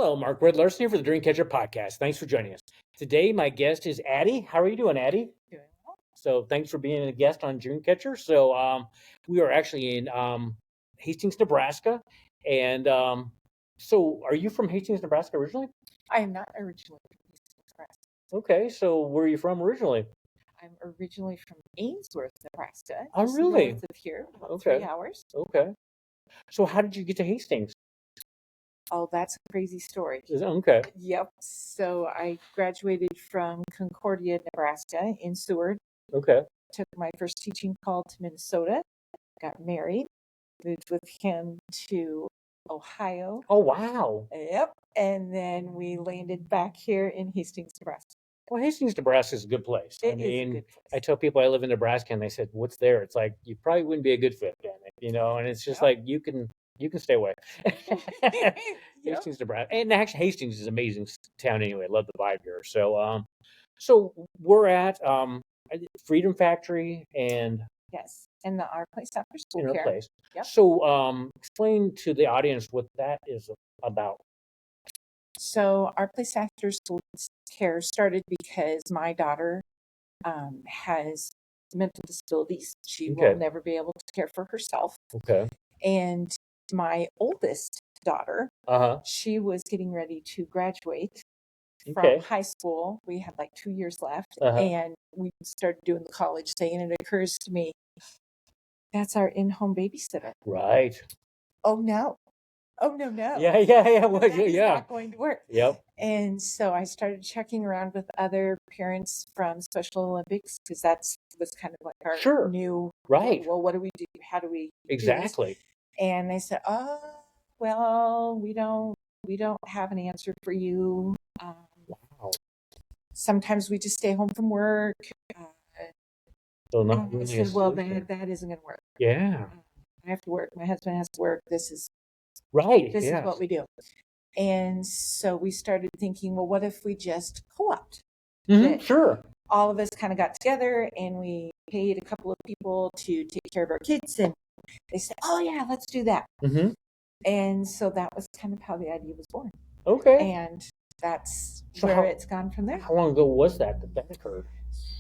Hello, Mark Red Larson here for the Dreamcatcher podcast. Thanks for joining us. Today, my guest is Addie. How are you doing, Addie? Doing well. So, thanks for being a guest on Dreamcatcher. So, we are actually in Hastings, Nebraska. And so, are you from Hastings, Nebraska originally? I am not originally from Hastings, Nebraska. Okay, so where are you from originally? I'm originally from Ainsworth, Nebraska. Oh, just really? North of here, about Okay. 3 hours. Okay. So, how did you get to Hastings? Oh, that's a crazy story. Okay. Yep. So I graduated from Concordia, Nebraska in Seward. Okay. Took my first teaching call to Minnesota. Got married. Moved with him to Ohio. Oh, wow. Yep. And then we landed back here in Hastings, Nebraska. Well, Hastings, Nebraska is a good place. It is a good place. I tell people I live in Nebraska, and they said, "What's there?" It's like you probably wouldn't be a good fit, then, And it's just like you can stay away. Yep. Hastings, Nebraska, and actually Hastings is an amazing town anyway. I love the vibe here. So we're at Freedom Factory and Yes, and our place after school in our care. place. Yep. So explain to the audience what that is about. So our place after school care started because my daughter has mental disabilities. She will Okay. never be able to care for herself. Okay. And my oldest daughter, she was getting ready to graduate from high school. We had like 2 years left, and we started doing the college thing. And it occurs to me, that's our in-home babysitter. Right. Oh no. Oh no. Yeah. Well, That is yeah. not going to work. Yep. And so I started checking around with other parents from Special Olympics because that was kind of like our new right. Well, what do we do? How do we exactly? Do this? And they said, "Oh, well, we don't have an answer for you. Wow. Sometimes we just stay home from work." So not I really said, "Well, that isn't going to work. Yeah. I have to work. My husband has to work. This is Right. This is what we do." And so we started thinking, well, what if we just co-opt? Sure. All of us kind of got together and we paid a couple of people to take care of our kids. And they said, oh, yeah, let's do that. And so that was kind of how the idea was born. Okay. And that's where it's gone from there. How long ago was that occurred?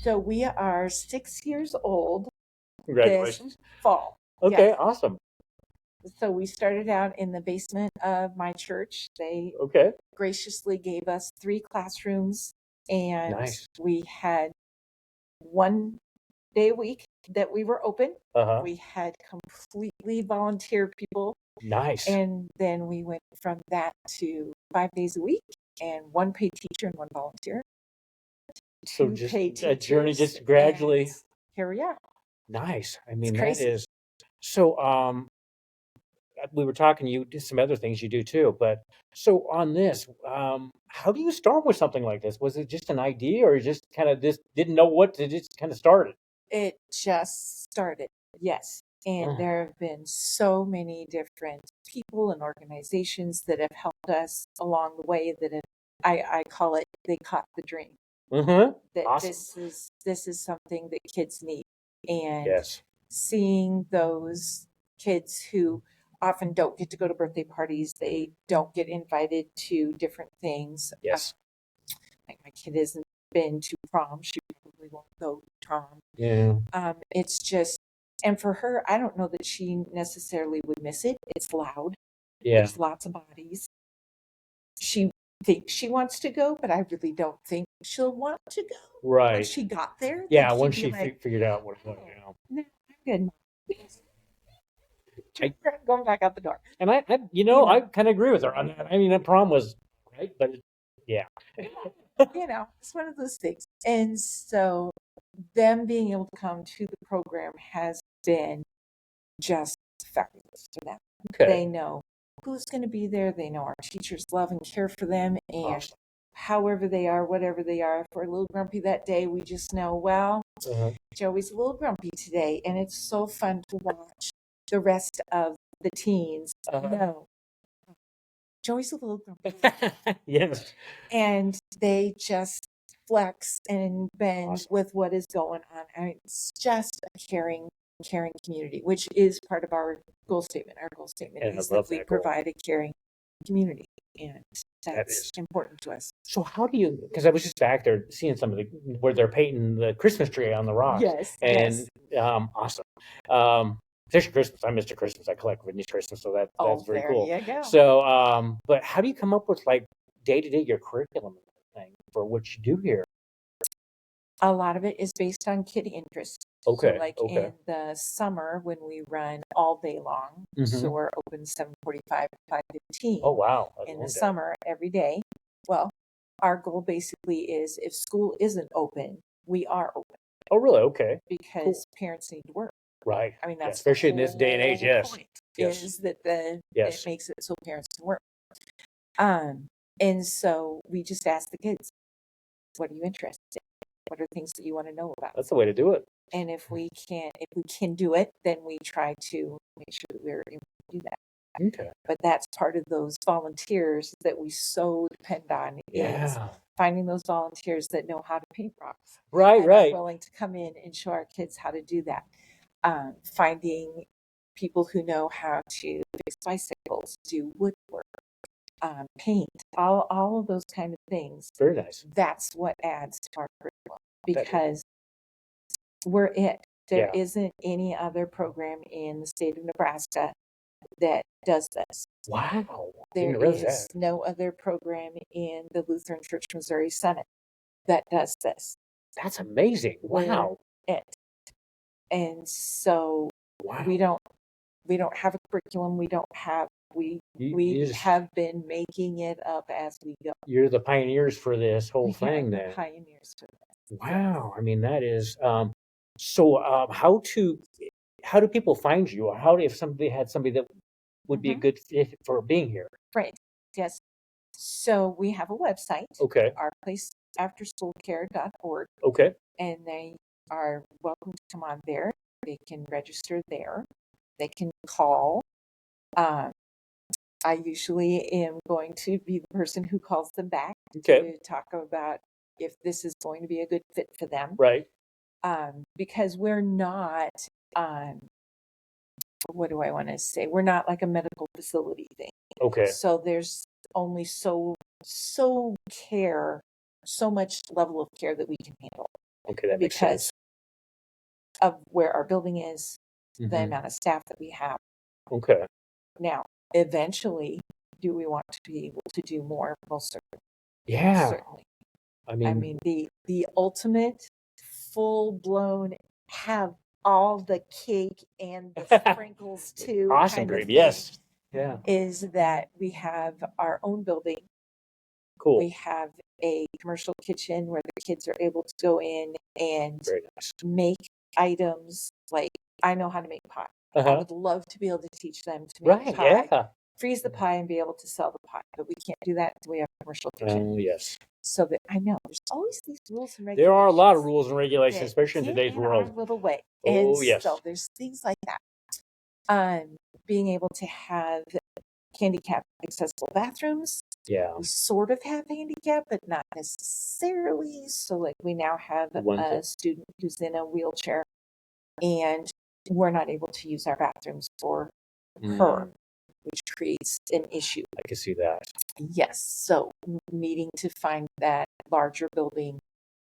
So we are 6 years old. Congratulations. This fall. Okay, awesome. So we started out in the basement of my church. They graciously gave us 3 classrooms, and we had 1 day a week that we were open. We had completely volunteer people. Nice. And then we went from that to 5 days a week and 1 paid teacher and 1 volunteer. So just a journey just gradually. Here we are. Nice. I mean, that is so we were talking, you did some other things you do too, but so on this, how do you start with something like this? Was it just an idea or just kind of just didn't know what to just kind of started? It just started, yes. And there have been so many different people and organizations that have helped us along the way that have, I call it, they caught the dream. That awesome. This is something that kids need. And seeing those kids who often don't get to go to birthday parties, they don't get invited to different things. Like my kid hasn't been to prom. She probably won't go to prom. Yeah. It's just, and for her, I don't know that she necessarily would miss it. It's loud. Yeah. There's lots of bodies. She thinks she wants to go, but I really don't think she'll want to go. Right. Once she got there. Yeah, once she figured out what it was. No, I'm good. Going back out the door. And I kind of agree with her on that. I mean, the prom was right, but it's one of those things. And so them being able to come to the program has been just fabulous for them. They know who's going to be there. They know our teachers love and care for them. And however they are, whatever they are, if we're a little grumpy that day, we just know, well, Joey's a little grumpy today. And it's so fun to watch the rest of the teens know Joey's a little grumpy. Yes. And they just flex and bend with what is going on. And it's just a caring community, which is part of our goal statement. Our goal statement is that we provide a caring community. And That's important to us. So how do you? Because I was just back there seeing some of the where they're painting the Christmas tree on the rocks. Yes, and awesome. Especially Christmas. I'm Mr. Christmas. I collect Whitney's Christmas, so that's very there cool. you go. So, but how do you come up with like day to day your curriculum thing for what you do here? A lot of it is based on kid interest. Okay. So like in the summer when we run all day long, so we're open 7:45 to 5:15. Oh wow! In the summer every day. Well, our goal basically is if school isn't open, we are open. Oh really? Okay. Because parents need to work. Right. I mean that's especially in this day and age. Yes. Point is that it makes it so parents can work. And so we just ask the kids, what are you interested in? What are things that you want to know about? That's the way to do it. And if we can do it, then we try to make sure that we're able to do that. Okay. But that's part of those volunteers that we so depend on is finding those volunteers that know how to paint rocks. Right. Are willing to come in and show our kids how to do that. Finding people who know how to fix bicycles, do woodwork, paint, all of those kind of things. Very nice. That's what adds to our curriculum because we're it. There isn't any other program in the state of Nebraska that does this. Wow. There is no other program in the Lutheran Church Missouri Synod that does this. That's amazing. Wow. We're it. And so we don't have a curriculum. We have been making it up as we go. You're the pioneers for this whole thing then. Pioneers for this. Wow. I mean, that is how do people find you? Or if somebody had somebody that would be a good fit for being here? Right. Yes. So we have a website. Okay. ourplaceafterschoolcare.org. Okay. And they are welcome to come on there. They can register there. They can call. I usually am going to be the person who calls them back to talk about if this is going to be a good fit for them. Right. Because we're not, what do I want to say? We're not like a medical facility thing. Okay. So there's only so much level of care that we can handle. Okay, that makes sense. Because of where our building is, the amount of staff that we have. Okay. Now, eventually, do we want to be able to do more? Most certainly. Yeah. Certainly. I mean the ultimate full-blown have all the cake and the sprinkles too. Awesome, great. Yes. Yeah. Is that we have our own building. Cool. We have a commercial kitchen where the kids are able to go in and make items. Like I know how to make pie. I would love to be able to teach them to make pie, freeze the pie, and be able to sell the pie. But we can't do that until we have a commercial kitchen. Yes. So that I know there's always these rules and regulations. There are a lot of rules and regulations, especially in today's world. Our little way. Oh, yes. So there's things like that. Being able to have handicap accessible bathrooms. Yeah. We sort of have handicap, but not necessarily. So like we now have a student who's in a wheelchair and we're not able to use our bathrooms for her, which creates an issue. I can see that. Yes. So needing to find that larger building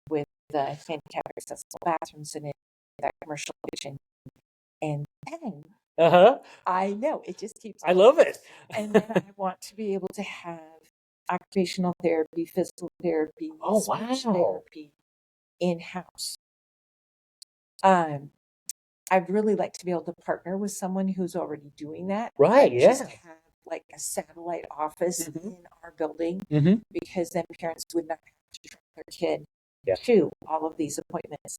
with the handicap accessible bathrooms in it, that commercial kitchen. And then I know it just keeps going. I love it. And then I want to be able to have occupational therapy, physical therapy, speech therapy in-house. I'd really like to be able to partner with someone who's already doing that. Right, Just have like a satellite office in our building because then parents would not have to drive their kid to all of these appointments.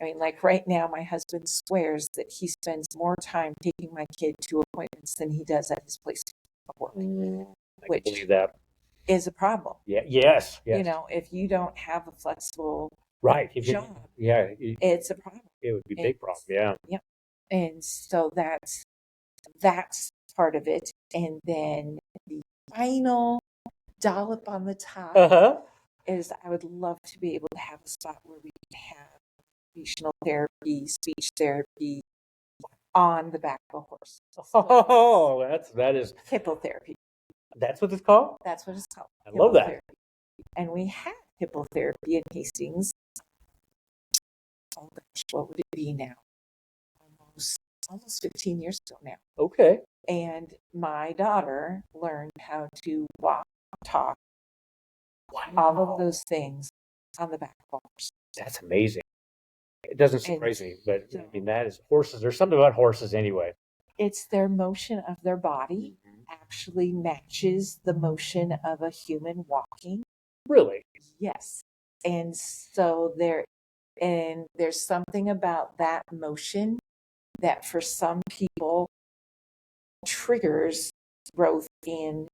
I mean, like right now, my husband swears that he spends more time taking my kid to appointments than he does at his place of work. I can believe that. Is a problem. Yeah. Yes. You know, if you don't have a flexible job, it's a problem. It would be a big problem. Yeah. Yep. And so that's part of it. And then the final dollop on the top is I would love to be able to have a spot where we can have occupational therapy, speech therapy on the back of a horse. So that is hippotherapy. That's what it's called? That's what it's called. I love that. Hippotherapy. And we had hippotherapy in Hastings. Oh gosh, what would it be now? Almost 15 years ago now. Okay. And my daughter learned how to walk, talk, all of those things on the back of a horse. That's amazing. It doesn't surprise me, but I mean, that is horses. There's something about horses anyway. It's their motion of their body actually matches the motion of a human walking. Really? Yes. And so there's something about that motion that for some people triggers growth in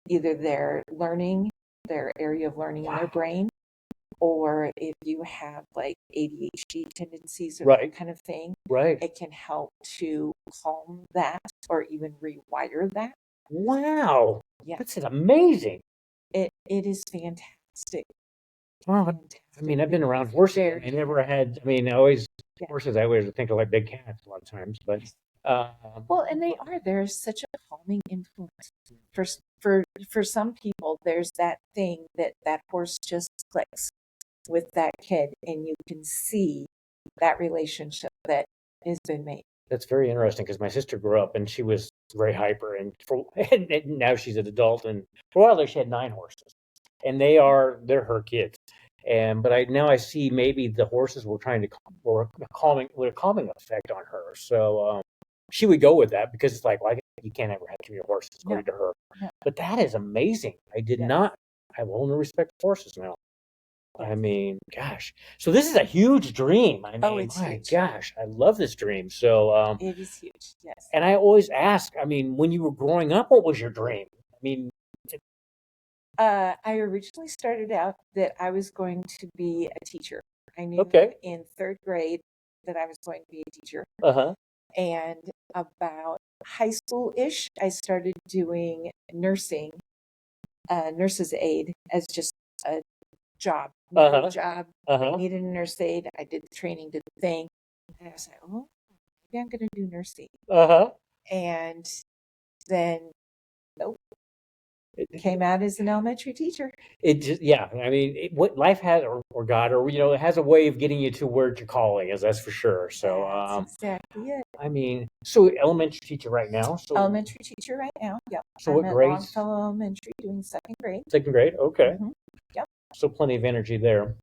either their area of learning in their brain, or if you have like ADHD tendencies or that kind of thing, it can help to calm that or even rewire that. Wow. Yeah. That's amazing. It is fantastic. Well, I mean, I've been around horses. I never had, I mean, horses, I always think of like big cats a lot of times, but. Well, and there's such a calming influence. For some people, there's that thing that horse just clicks with that kid, and you can see that relationship that has been made. That's very interesting because my sister grew up and she was very hyper, and now she's an adult. And for a while there, she had 9 horses, and they're her kids. But I see maybe the horses were trying to with a calming effect on her. So she would go with that because it's like, well, you can't ever have too many horses according to her. No. But that is amazing. I did not. I have a whole new respect for horses now. I mean, gosh. So this is a huge dream. I mean, it's my huge. gosh, I love this dream. So it is huge. Yes. And I always ask, I mean, when you were growing up, what was your dream? I mean, I originally started out that I was going to be a teacher. I knew in 3rd grade that I was going to be a teacher. And about high school-ish, I started doing nursing, nurse's aide as just a job. I needed a nurse aide. I did the training, did the thing. And I was like, oh, maybe I'm going to do nursing. And then, nope. It came out as an elementary teacher. It just, I mean, what life has, or God, or it has a way of getting you to where your calling is. That's for sure. So that's exactly it. I mean, so elementary teacher right now. So elementary teacher right now. Yep. So what grades? Longfellow Elementary, doing 2nd grade. 2nd grade. Okay. Yep. So plenty of energy there.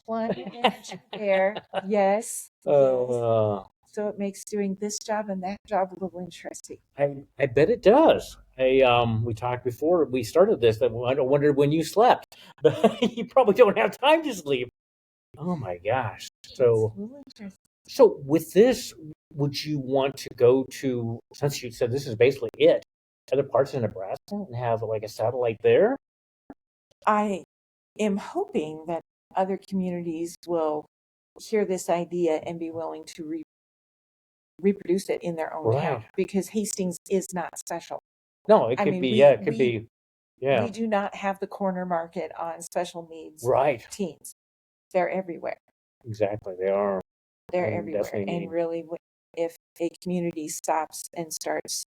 Plenty of energy there. Yes. So it makes doing this job and that job a little interesting. I bet it does. We talked before we started this that I wondered when you slept, but you probably don't have time to sleep. Oh my gosh! So with this, would you want to go to, since you said this is basically it, other parts of Nebraska and have like a satellite there? I am hoping that other communities will hear this idea and be willing to reproduce it in their own town, because Hastings is not special. No, it could be. It could be. We do not have the corner market on special needs teens. They're everywhere. Exactly, they are. They're everywhere. And really, if a community stops and starts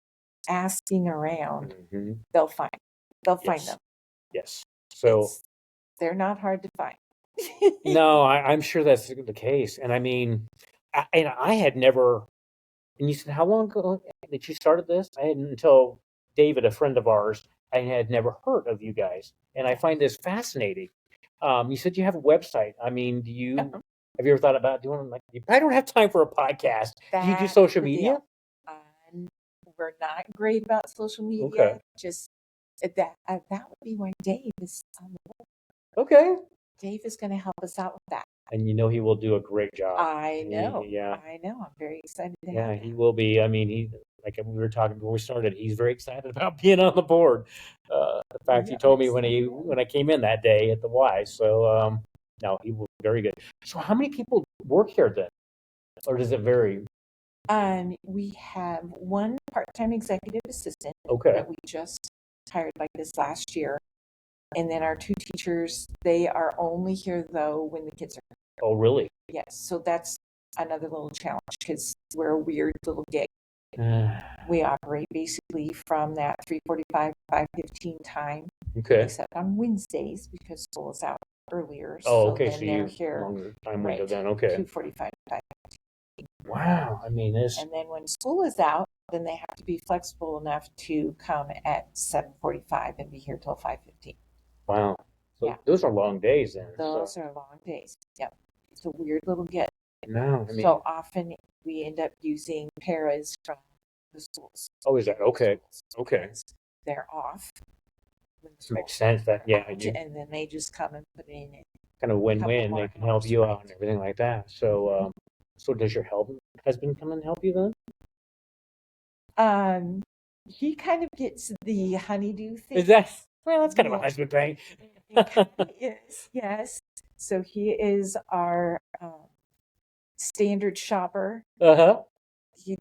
asking around, they'll find them. Yes. So they're not hard to find. No, I'm sure that's the case. And I mean, I had never. And you said, how long ago that you started this? I hadn't, until David, a friend of ours, I had never heard of you guys. And I find this fascinating. You said you have a website. I mean, have you ever thought about doing, like, I don't have time for a podcast. Do you do social media? We're not great about social media. Okay. Just that would be why Dave is on the board. Okay. Dave is going to help us out with that. And he will do a great job. I know. I know. I'm very excited to have him. He will be. I mean, like we were talking before we started, he's very excited about being on the board. In fact, he told me when I came in that day at the Y. So no, he will be very good. So how many people work here then? Or does it vary? We have one part-time executive assistant that we just hired like this last year. And then our 2 teachers, they are only here, though, when the kids are here. Oh, really? Yes. So that's another little challenge because we're a weird little gig. We operate basically from that 3:45 5:15 time, Okay. except on Wednesdays because school is out earlier. Oh, So okay. then So they're you here longer time window right then. Okay. 2:45 5. Wow. I mean, this. And then when school is out, then they have to be flexible enough to come at 7:45 and be here till 5:15. Wow. So Yeah. those are long days then. Those are long days. Yep. It's a weird little get. No, I mean. So often we end up using paras from the schools. Oh, is that okay? Okay. They're off. Makes sense that yeah, and then they just come and put in it. Kind of win-win. They can help you out and everything like that. So, so does your husband come and help you then? He kind of gets the honeydew thing. Is that well? That's kind of a husband thing. Yes. So he is our standard shopper. Uh-huh.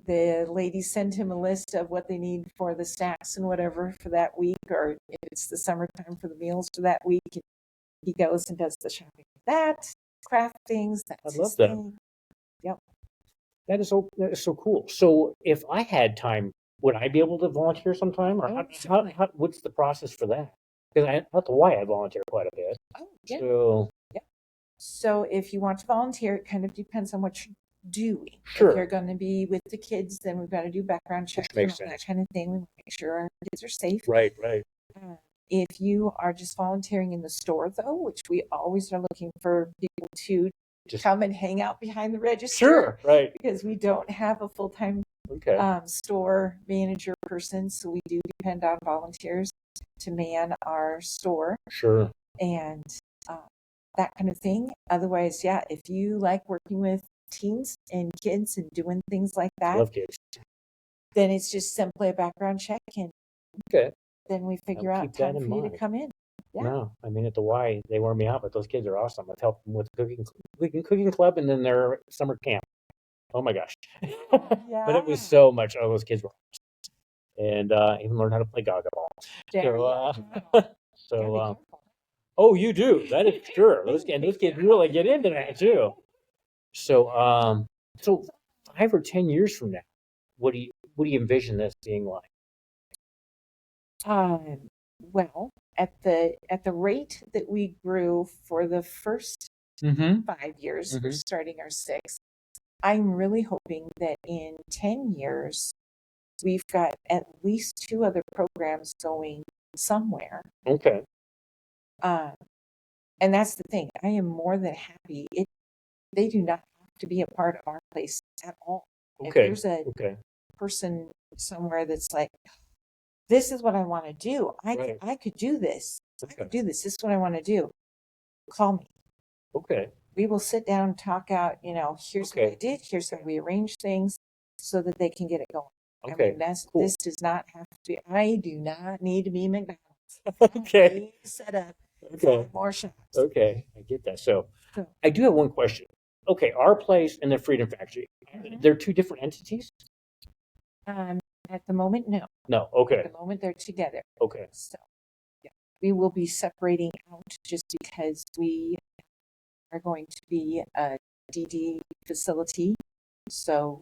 The ladies send him a list of what they need for the snacks and whatever for that week, or if it's the summertime for the meals for that week, he goes and does the shopping for that, craft things. That's I love that. Thing. Yep. That is so cool. So if I had time, would I be able to volunteer sometime? Or what's the process for that? Because at the Y I volunteer quite a bit. Oh, yeah. So yeah. So if you want to volunteer, it kind of depends on what you're doing. Sure. If you're going to be with the kids, then we've got to do background checks and all that kind of thing. We want to make sure our kids are safe. Right. If you are just volunteering in the store, though, which we always are looking for people to just come and hang out behind the register. Sure, right. Because we don't have a full-time store manager person, so we do depend on volunteers to man our store. Sure. And that kind of thing. Otherwise, yeah, if you like working with teens and kids and doing things like that, love kids. Then it's just simply a background check, and then we figure out time for you to come in. Yeah. No, I mean at the Y they wear me out, but those kids are awesome. I've helped them with cooking club and then their summer camp. Oh my gosh. Yeah. But it was so much. Oh, those kids were awesome. And even learned how to play gaga ball. Oh, you do. That is sure. Those kids really get into that too. So so 5 or 10 years from now, what do you envision this being like? Well, at the rate that we grew for the first 5 years, we're starting our 6th. I'm really hoping that in 10 years, we've got at least 2 other programs going somewhere. Okay. And that's the thing. I am more than happy. They do not have to be a part of our place at all. Okay. If there's a person somewhere that's like, this is what I want to do. I could do this. I could do this. This is what I want to do. Call me. Okay. We will sit down and talk out, here's what I did. Here's how we arrange things so that they can get it going. Okay. I mean, this does not have to be, I do not need to be McDonald's. Okay. Set up. Okay. More shops. Okay. I get that. So I do have one question. Okay. Our place and the Freedom Factory, they're 2 different entities? At the moment, no. No. Okay. At the moment, they're together. Okay. So, yeah, we will be separating out just because we are going to be a DD facility. So,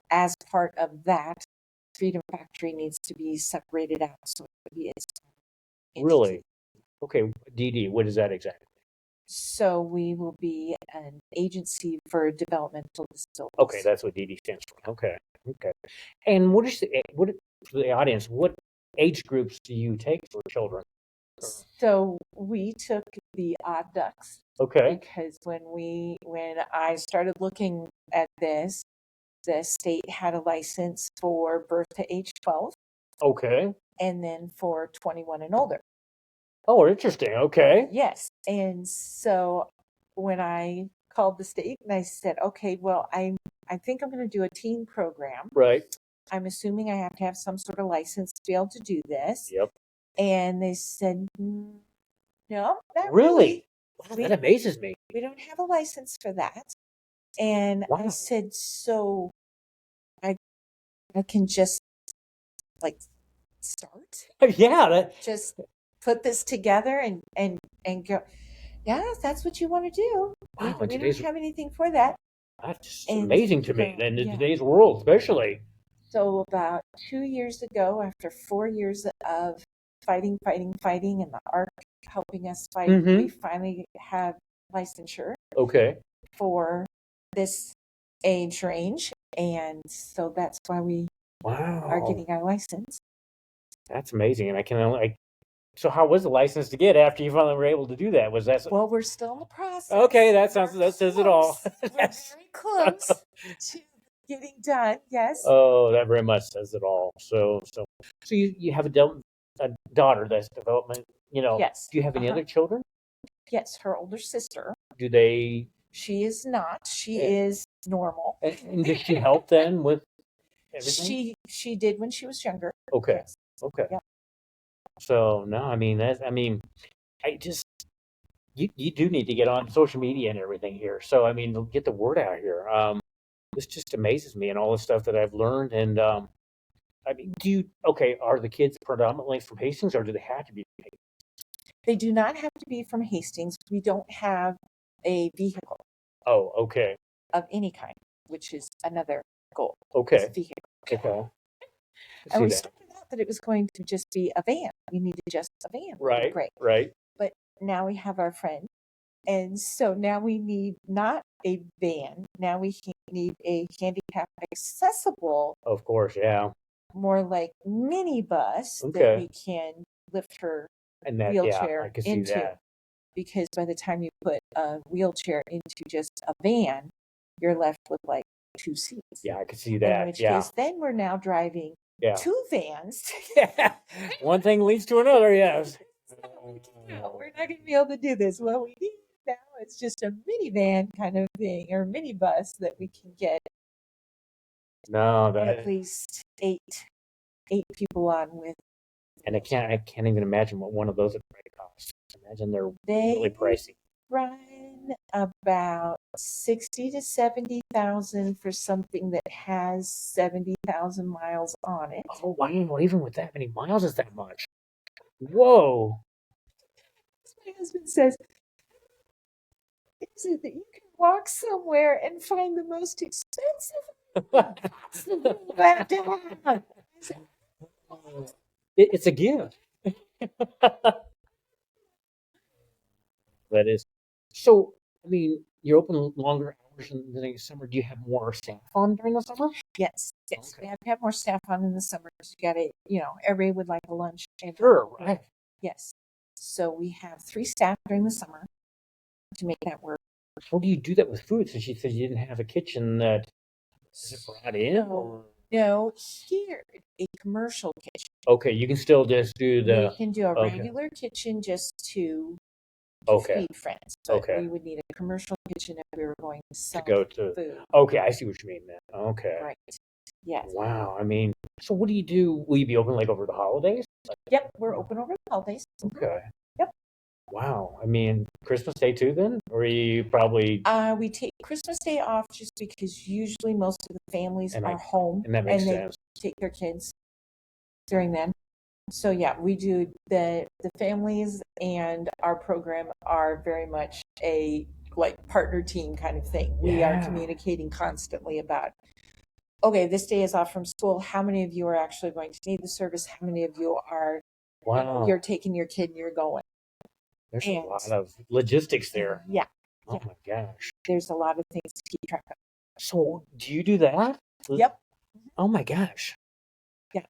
as part of that, Freedom Factory needs to be separated out. So, it would be its own entity. Really? Okay. DD, what is that exactly? So, we will be an agency for developmental disabilities. Okay, that's what DD stands for. Okay. And what for the audience, what age groups do you take for children? So we took the odd ducks. Okay. Because when I started looking at this, the state had a license for birth to age 12. Okay. And then for 21 and older. Oh, interesting. Okay. Yes. And so when I called the state and I said, okay, well, I think I'm going to do a teen program. Right. I'm assuming I have to have some sort of license to be able to do this. Yep. And they said, no, not really. Wow, that amazes me. We don't have a license for that. And I said, so I can just start? Yeah. Just put this together and go, yeah, that's what you want to do. Wow, we don't have anything for that. That's amazing to me. And in today's world, especially. So about 2 years ago, after 4 years of fighting, and the ARC helping us fight, we finally have licensure. Okay. For this age range, and so that's why we are getting our license. That's amazing, and I can only. So how was the license to get after you finally were able to do that? Was that Well, we're still in the process. Okay, that says it all. We're very close to getting done. Yes. Oh, that very much says it all. So you have a daughter that's development. Yes. Do you have any other children? Yes, her older sister. Do they? She is not. She is normal. And does she help then with everything? She did when she was younger. Okay. Yes. Okay. Yep. So no, I just you do need to get on social media and everything here. So get the word out here. This just amazes me and all the stuff that I've learned. And are the kids predominantly from Hastings, or do they have to be from Hastings? They do not have to be from Hastings. We don't have a vehicle. Oh, okay. Of any kind, which is another goal. Okay. Vehicle. Okay. And we started out that it was going to just be a van. We needed just a van. Right. Great. Right. But now we have our friend. And so now we need not a van. Now we need a handicap accessible. Of course, yeah. More like minibus that we can lift her wheelchair I can see into. that. Because by the time you put a wheelchair into just a van, you're left with like 2 seats. Yeah, I can see that. In which case, then we're now driving 2 vans. One thing leads to another, yes. No, we're not going to be able to do this. What we need now is just a minivan kind of thing, or minibus that we can get at least eight people on with. And I can't even imagine what one of those would cost. Imagine they're really pricey. Run about 60 to 70,000 for something that has 70,000 miles on it. Oh wow! Even with that many miles, is that much? Whoa! My husband says, "Is it that you can walk somewhere and find the most expensive?" It's a gift. That is. So, you're open longer hours in the summer. Do you have more staff on during the summer? Yes. Okay. We have to have more staff on in the summer because you got to, everybody would like a lunch. Sure, right. Yes. So we have 3 staff during the summer to make that work. How do you do that with food? Since you said you didn't have a kitchen that is brought in? No, here, a commercial kitchen. Okay, you can still just do the... We can do a regular kitchen just to feed friends. But we would need a commercial kitchen if we were going to sell food. Okay, I see what you mean then. Okay. Right. Yes. Wow, so what do you do? Will you be open like over the holidays? Yep, we're open over the holidays. Okay. Yep. Wow, Christmas Day too then? Or are you probably... We take Christmas Day off just because usually most of the families are home. And that makes sense. They take their kids during then. So yeah, we do the families, and our program are very much a partner team kind of thing. We are communicating constantly about, okay, this day is off from school. How many of you are actually going to need the service? How many of you are, you're taking your kid and you're going? There's a lot of logistics there. Yeah. Oh my gosh. There's a lot of things to keep track of. So do you do that? Yep. Oh my gosh. Yeah.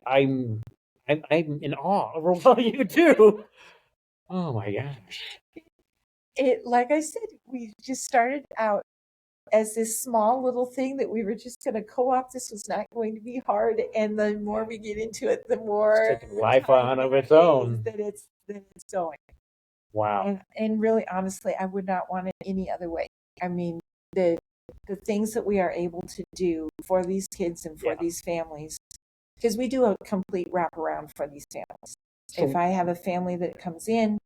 I'm in awe over what you do. Oh my gosh. Like I said, we just started out as this small little thing that we were just going to co-op. This was not going to be hard, and the more we get into it, the more it's taking life on of its own. That it's going. Wow. And really, honestly, I would not want it any other way. The things that we are able to do for these kids and for these families, because we do a complete wraparound for these families. So, if I have a family that comes in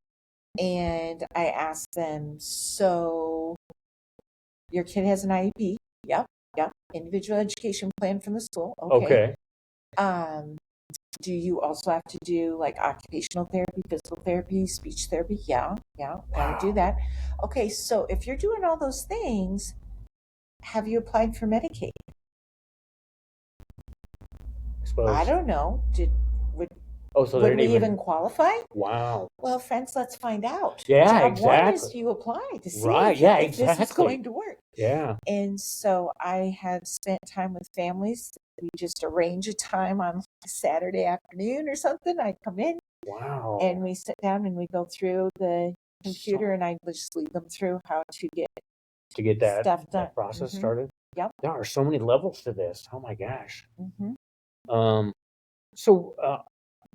and I ask them, so your kid has an IEP? Yep. Individual education plan from the school. Okay. Do you also have to do occupational therapy, physical therapy, speech therapy? Yeah, gotta do that. Okay, so if you're doing all those things, have you applied for Medicaid? suppose. I don't know. Would so would we even qualify? Wow. Well, friends, let's find out. Yeah, Job one is exactly. you apply to see Right. Yeah, if this is exactly. going to work. Yeah. And so I have spent time with families. We just arrange a time on a Saturday afternoon or something. I come in. Wow. And we sit down and we go through the computer, and I just lead them through how to get that stuff done. that process started. Yep. There are so many levels to this. Oh my gosh. Mm-hmm. So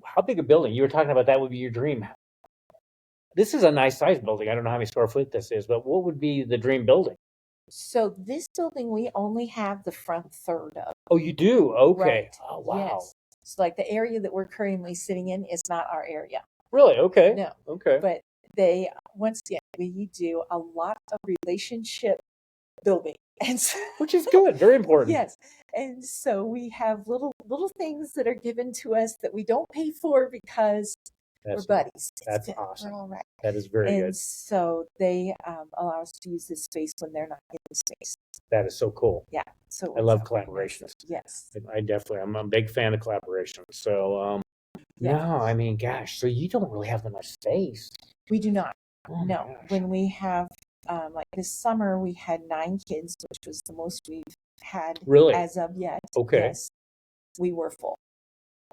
how big a building? You were talking about that would be your dream. This is a nice sized building. I don't know how many square foot this is, but what would be the dream building? So this building, we only have the front third of. Oh, you do? Okay. Right. Oh, wow. Yes. So like the area that we're currently sitting in is not our area. Really? Okay. No. Okay. But once again, we do a lot of relationship building. And so, which is good. Very important. Yes. And so we have little things that are given to us that we don't pay for because we're buddies. That's awesome. We're all right. That is very good. And so they allow us to use this space when they're not in the space. That is so cool. Yeah. So I love collaborations. Yes. I'm a big fan of collaboration. So no, I mean, gosh, so you don't really have that much space. We do not. Oh, no. Gosh. When we have like this summer, we had 9 kids, which was the most we've had as of yet. Okay. Yes. We were full.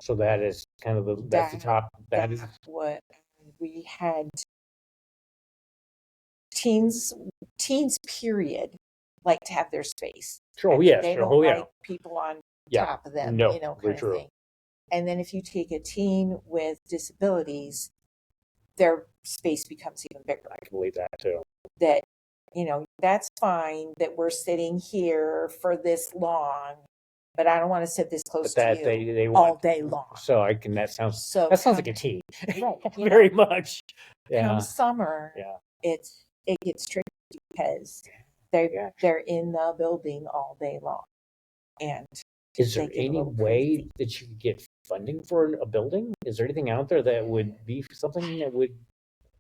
So that is kind of that's the top. That is what we had. Teens period like to have their space. Sure. Oh, yes. They sure. don't like people on top of them, no, kind very of true. thing. And then if you take a teen with disabilities, their space becomes even bigger. I can believe that too. That, that's fine that we're sitting here for this long, but I don't want to sit this close to you they all day long. So that sounds like a teen. Right. Very much. Yeah. Come summer, it gets tricky because they're in the building all day long. And is there any way that you could get funding for a building? Is there anything out there that would be something that would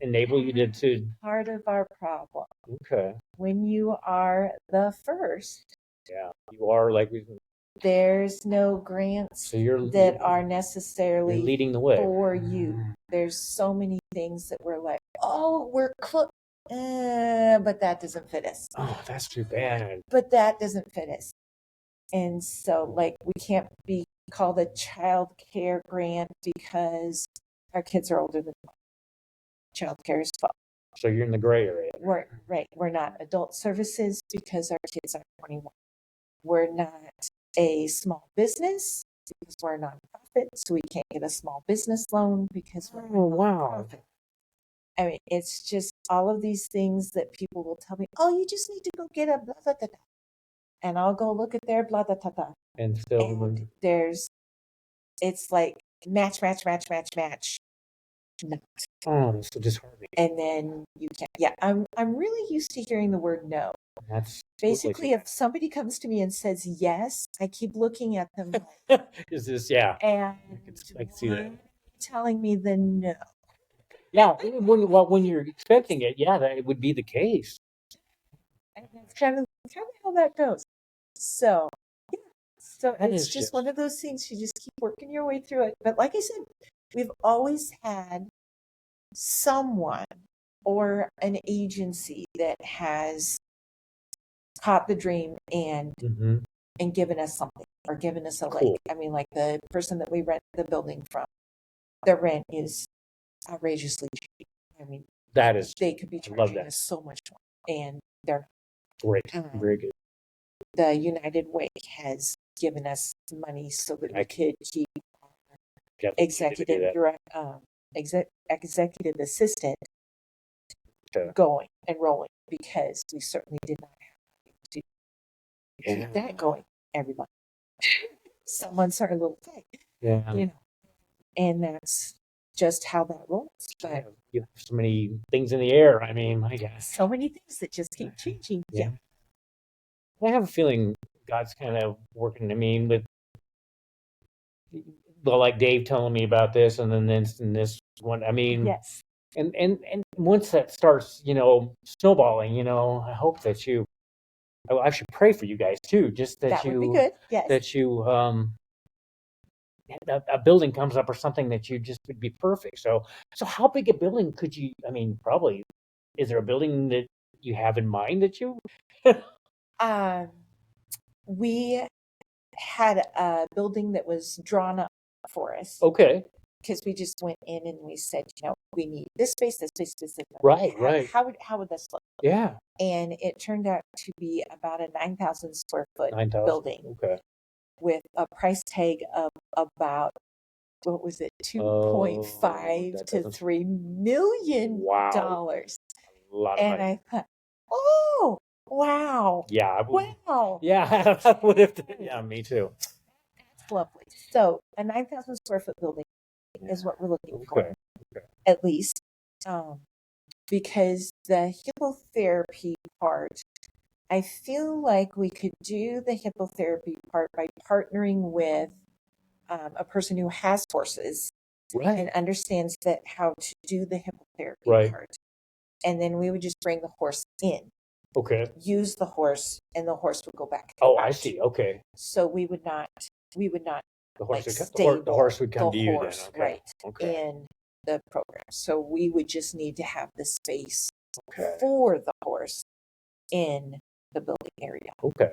enable you to part of our problem? Okay. When you are the first, you are like there's no grants that are necessarily leading the way for you. There's so many things that we're like, oh, we're close, but that doesn't fit us. Oh, that's too bad. But that doesn't fit us. And so, like, we can't be called a child care grant because our kids are older than child care is 12. So you're in the gray area. We're not adult services because our kids are 21. We're not a small business because we're a nonprofit, so we can't get a small business loan because we're a nonprofit. I mean, it's just all of these things that people will tell me, oh, you just need to go get a blah, blah, blah, blah. And I'll go look at their blah, blah, blah, blah. And still, it's like match. No. Oh, so disheartening. And then you can't. Yeah, I'm really used to hearing the word no. That's basically if somebody comes to me and says yes, I keep looking at them. Is this And I can see that. Telling me the no. Yeah, when you're expecting it, that would be the case. And that's kind of how that goes. So it's just one of those things. You just keep working your way through it. But like I said, we've always had someone or an agency that has caught the dream and given us something or given us a leg. I mean, like the person that we rent the building from, their rent is outrageously cheap. I mean, they could be charging us so much more, and they're great, very good. The United Way has given us money so that we could keep executive assistant going and rolling, because we certainly did not have to keep that going. Everybody, some months are a little tight, and that's just how that rolls. But you have so many things in the air. I mean, my gosh, so many things that just keep changing. Yeah. I have a feeling God's kind of working. I mean, with like Dave telling me about this, and then this one. I mean, yes. And once that starts, snowballing, I hope that I should pray for you guys too. Just that would be good. Yes. That you a building comes up or something that you just would be perfect. So how big a building could you? I mean, probably. Is there a building that you have in mind that you? Um, we had a building that was drawn up for us. Okay. Because we just went in and we said, we need this space, this space, this space. Right, right. How would this look? Yeah. And it turned out to be about a 9,000 square foot 9,000. building. Okay. With a price tag of about, what was it, 2.5 to $3 million. Wow. A lot of money. And I thought, oh, wow. Yeah. Wow. Yeah, I would have. Yeah, me too. That's lovely. So a 9,000 square foot building is what we're looking for, at least, because the hippotherapy part, I feel like we could do the hippotherapy part by partnering with a person who has horses and understands that how to do the hippotherapy part, and then we would just bring the horse in. Okay. Use the horse, and the horse would go back. Oh, I see. Okay. So we would not. The horse would come to you then. Okay. Right. Okay. In the program. So we would just need to have the space for the horse in the building area. Okay.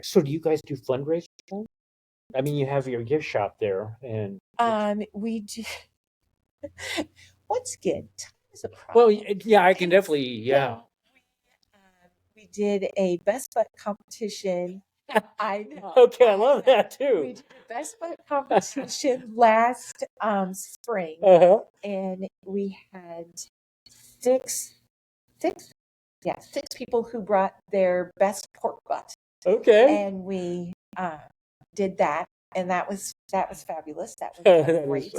So do you guys do fundraisers? I mean, you have your gift shop there, and we do. Once again, time is a problem. Well, yeah, I can definitely, yeah. We did a Best Butt competition. I know. Okay, I love that too. We did a Best Butt competition last spring, and we had six people who brought their best pork butt. Okay, and we did that, and that was fabulous. That was great.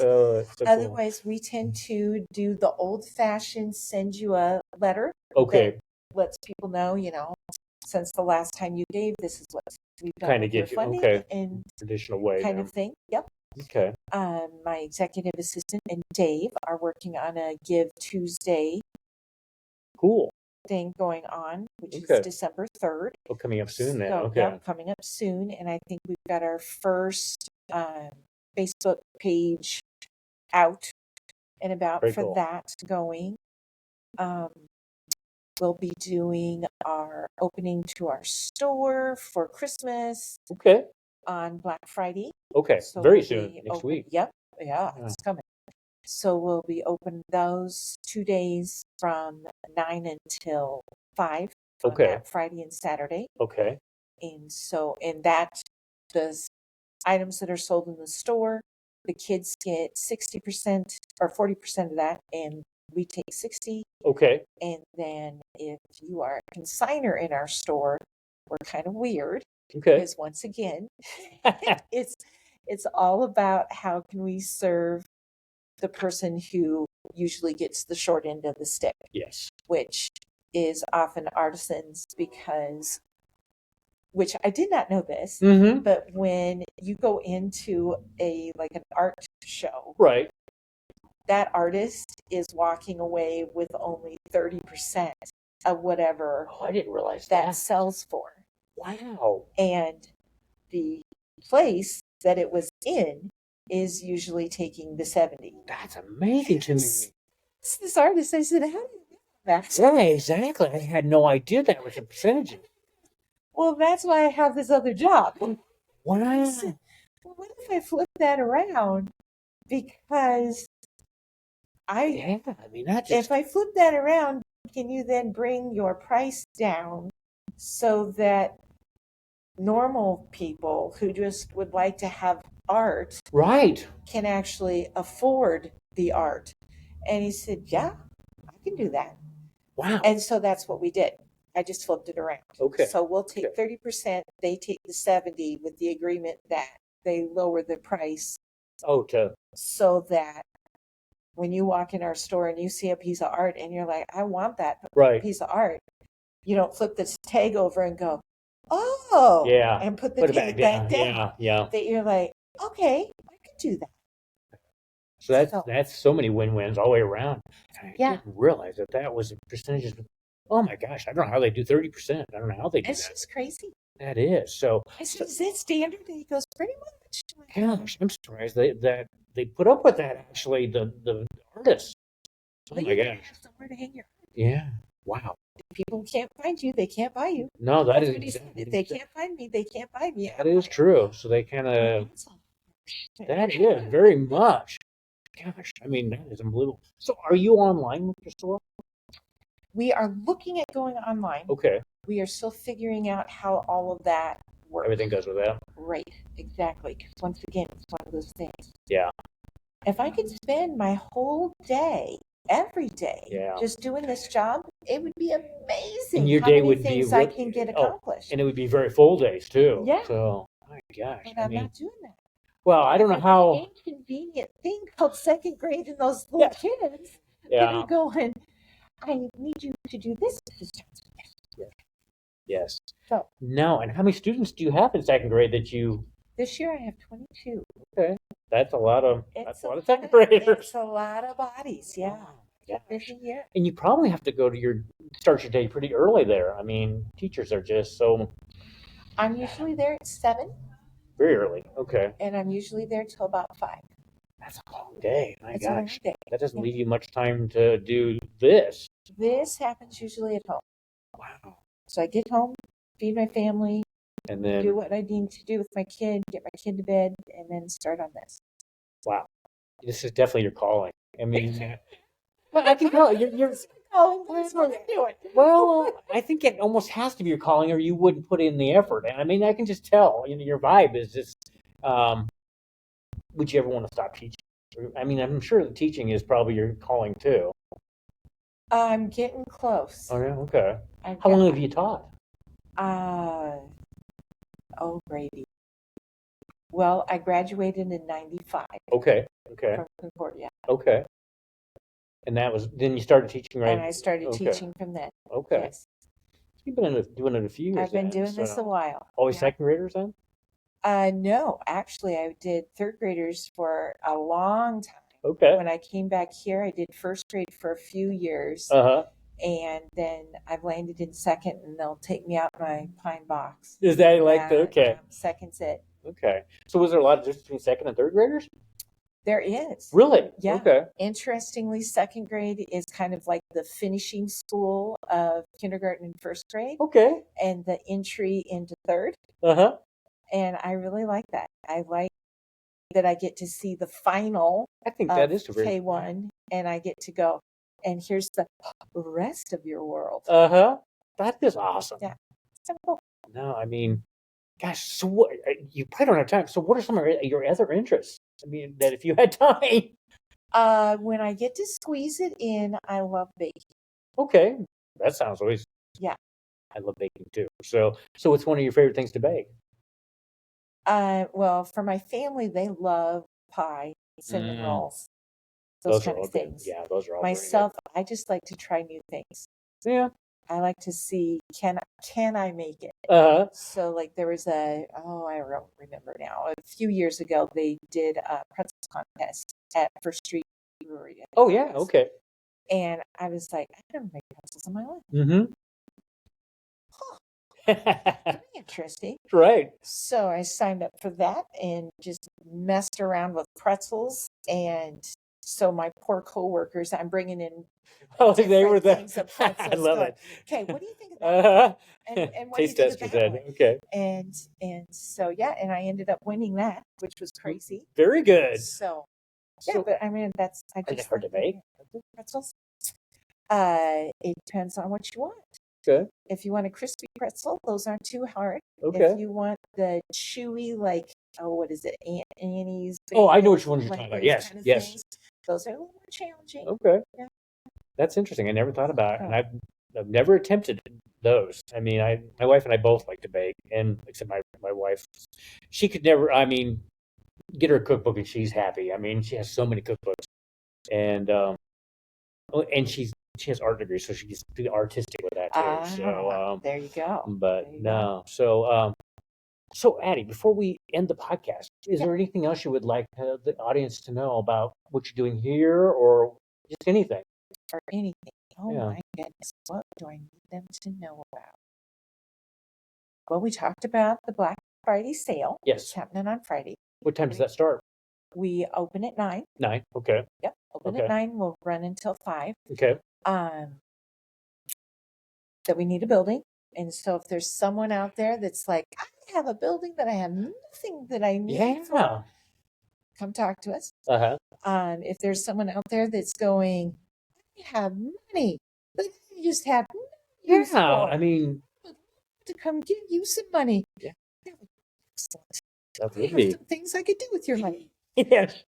Otherwise, we tend to do the old-fashioned send you a letter. Okay, that lets people know, since the last time you gave, this is what we've done kind of with your funding and traditional way kind of thing. Yep. Okay. My executive assistant and Dave are working on a Give Tuesday. Cool. Thing going on, which is December 3rd. Oh, coming up soon then. Okay. Yeah, coming up soon, and I think we've got our first Facebook page out and about for that going. We'll be doing our opening to our store for Christmas. Okay. On Black Friday. Okay. So very soon. Next week. Yep. Yeah, it's coming. So we'll be open those 2 days from 9 until 5 on that Friday and Saturday. Okay. And that the items that are sold in the store, the kids get 60% or 40% of that, and we take 60. Okay. And then if you are a consignor in our store, we're kind of weird. Okay. Because once again, it's all about how can we serve the person who usually gets the short end of the stick. Yes. Which is often artisans, which I did not know this, but when you go into an art show, right, that artist is walking away with only 30% of whatever I didn't realize that sells for. Wow. And the place that it was in is usually taking the 70. That's amazing to me. This artist, I said, how do you do that? Yeah, exactly. I had no idea that was a percentage. Well, that's why I have this other job. Wow. Said, well, what if I flip that around? Because if I flip that around, can you then bring your price down so that normal people who just would like to have art can actually afford the art? And he said, yeah, I can do that. Wow. And so that's what we did. I just flipped it around. Okay. So we'll take 30%, they take the 70 with the agreement that they lower the price. Okay. So that when you walk in our store and you see a piece of art and you're like, I want that piece of art, you don't flip this tag over and go, oh, yeah, and put the tag back down. Yeah. That you're like, okay, I could do that. So that's so many win-wins all the way around. I didn't realize that was a percentage. Oh my gosh, I don't know how they do 30%. I don't know how they do that. It's just crazy. That is. So I said, is that standard? And he goes, pretty much. Gosh, I'm surprised they put up with that. Actually, the artists. Oh Well, my you gotta gosh. have somewhere to hang your art. Yeah. Wow. If people can't find you, they can't buy you. No, that That's is what he said. exactly. If they can't find me, they can't buy me. That is true. So they kind of. That's all. That is very much. Gosh, I mean that is unbelievable. So, are you online with your store? We are looking at going online. Okay. We are still figuring out how all of that works. Everything goes with that. Right, exactly. Because once again, it's one of those things. Yeah. If I could spend my whole day, every day, Yeah. just doing this job, it would be amazing. And your how day many would be things I can get accomplished. and it would be very full days too. Yeah. So, my gosh. But I'm not doing that. Well, I don't know how. An inconvenient thing called second grade and those little kids. Yeah. Going, I need you to do this. Yes. So no, and how many students do you have in second grade that you? This year I have 22. Okay, that's a lot of second graders. graders. It's a lot of bodies, yeah. Yeah. Busy year. And you probably have to go to start your day pretty early there. I mean, teachers are just so. I'm usually there at 7. Very early. Okay. And I'm usually there till about 5. That's a long day. My gosh. A long day. That doesn't leave you much time to do this. This happens usually at home. Wow. So I get home, feed my family, and then do what I need to do with my kid, get my kid to bed, and then start on this. Wow. This is definitely your calling. I mean, I can tell you're calling. That's what I'm doing. Well, I think it almost has to be your calling, or you wouldn't put in the effort. And I mean, I can just tell. Your vibe is just. Would you ever want to stop teaching? I mean, I'm sure the teaching is probably your calling too. I'm getting close. Oh yeah, okay. How long have you taught? Oh, gravy. Well, I graduated in 95. Okay. From Concordia. Okay. And then you started teaching, right? And I started teaching from then. Okay. Yes. You've been doing it a few years. I've been doing this a while. Always second graders then? No, actually, I did third graders for a long time. Okay. When I came back here, I did first grade for a few years. And then I've landed in second, and they'll take me out my pine box. Is that okay? Second's it. Okay. So was there a lot of difference between second and third graders? There is. Really? Yeah. Okay. Interestingly, second grade is kind of like the finishing school of kindergarten and first grade. Okay. And the entry into third. And I really like that. I like that I get to see the final. I think that is K1, and I get to go. And here's the rest of your world. That is awesome. Yeah. Simple. No, I mean, gosh. So what? You probably don't have time. So what are some of your other interests? I mean, that if you had time. When I get to squeeze it in, I love baking. Okay, that sounds always. Yeah. I love baking too. So what's one of your favorite things to bake? Well, for my family, they love pie, cinnamon rolls, those kind of things. Yeah, those are all. Myself, I just like to try new things. Yeah. I like to see can I make it. So like there was I don't remember now. A few years ago, they did a pretzel contest at First Street Brewery. Oh yeah, okay. And I was like, I never made pretzels in my life. Mm-hmm. Pretty interesting. Right. So I signed up for that and just messed around with pretzels. And so my poor coworkers, I'm bringing in. Oh, they were there. I love it. Okay, what do you think of that? And what taste do you think test of that was okay. And so and I ended up winning that, which was crazy. Very good. So but I mean I just hard to make. Pretzels. It depends on what you want. Good. If you want a crispy pretzel, those aren't too hard. Okay. If you want the chewy, what is it, Annie's? Oh, I know which ones you're talking about. Yes, yes. Things, those are a little more challenging. Okay. Yeah. That's interesting. I never thought about it, and I've never attempted those. I mean, my wife and I both like to bake, and except my wife, she could never. I mean, get her a cookbook and she's happy. I mean, she has so many cookbooks, and she has art degrees, so she gets to be artistic with that too. So there you go. But no, so Addie, before we end the podcast, is there anything else you would like the audience to know about what you're doing here, or just anything? Or anything. Oh my goodness, what do I need them to know about? Well, we talked about the Black Friday sale. Yes. It's happening on Friday. What time does that start? We open at 9. 9. Okay. Yep. Open at 9. We'll run until 5. Okay. That we need a building. And so if there's someone out there that's like, I have a building that I have nothing that I need for, come talk to us. If there's someone out there that's going, I have money, but I just have no use for. I mean, to come give you some money. Yeah. That would be excellent. That would be. Some things I could do with your money. Yes.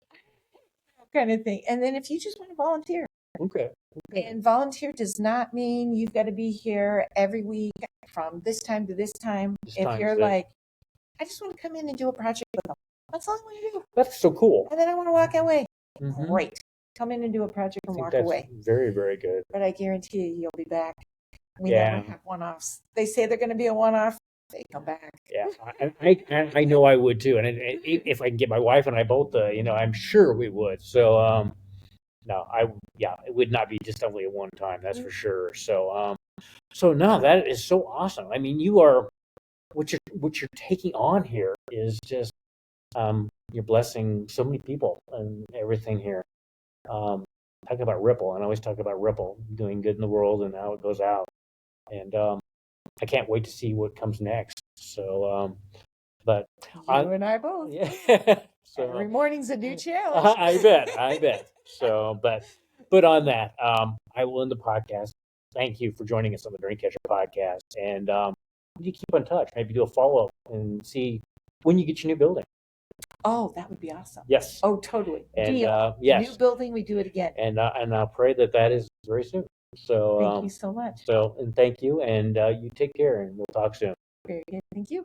Kind of thing. And then if you just want to volunteer. Okay. And volunteer does not mean you've got to be here every week from this time to this time. If you're like, I just want to come in and do a project with them. That's all I want to do. That's so cool. And then I want to walk away. Mm-hmm. Great. Come in and do a project and walk away. Very, very good. But I guarantee you'll be back. We never have one-offs. They say they're going to be a one-off. They come back. Yeah, I know I would too. And if I can get my wife and I both, I'm sure we would. So, no, it would not be just only a one time. That's for sure. So, no, that is so awesome. I mean, you are what you're taking on here is just, you're blessing so many people and everything here. Talk about ripple, and I always talk about ripple doing good in the world and how it goes out. And I can't wait to see what comes next. So, but you and I both. Yeah. So every morning's a new challenge. I bet. So, but on that, I will end the podcast. Thank you for joining us on the Dreamcatcher podcast, and you keep in touch. Maybe do a follow up and see when you get your new building. Oh, that would be awesome. Yes. Oh, totally. And yes, new building, we do it again. And I'll pray that is very soon. So thank you so much. So, and thank you, and you take care, and we'll talk soon. Very good. Thank you.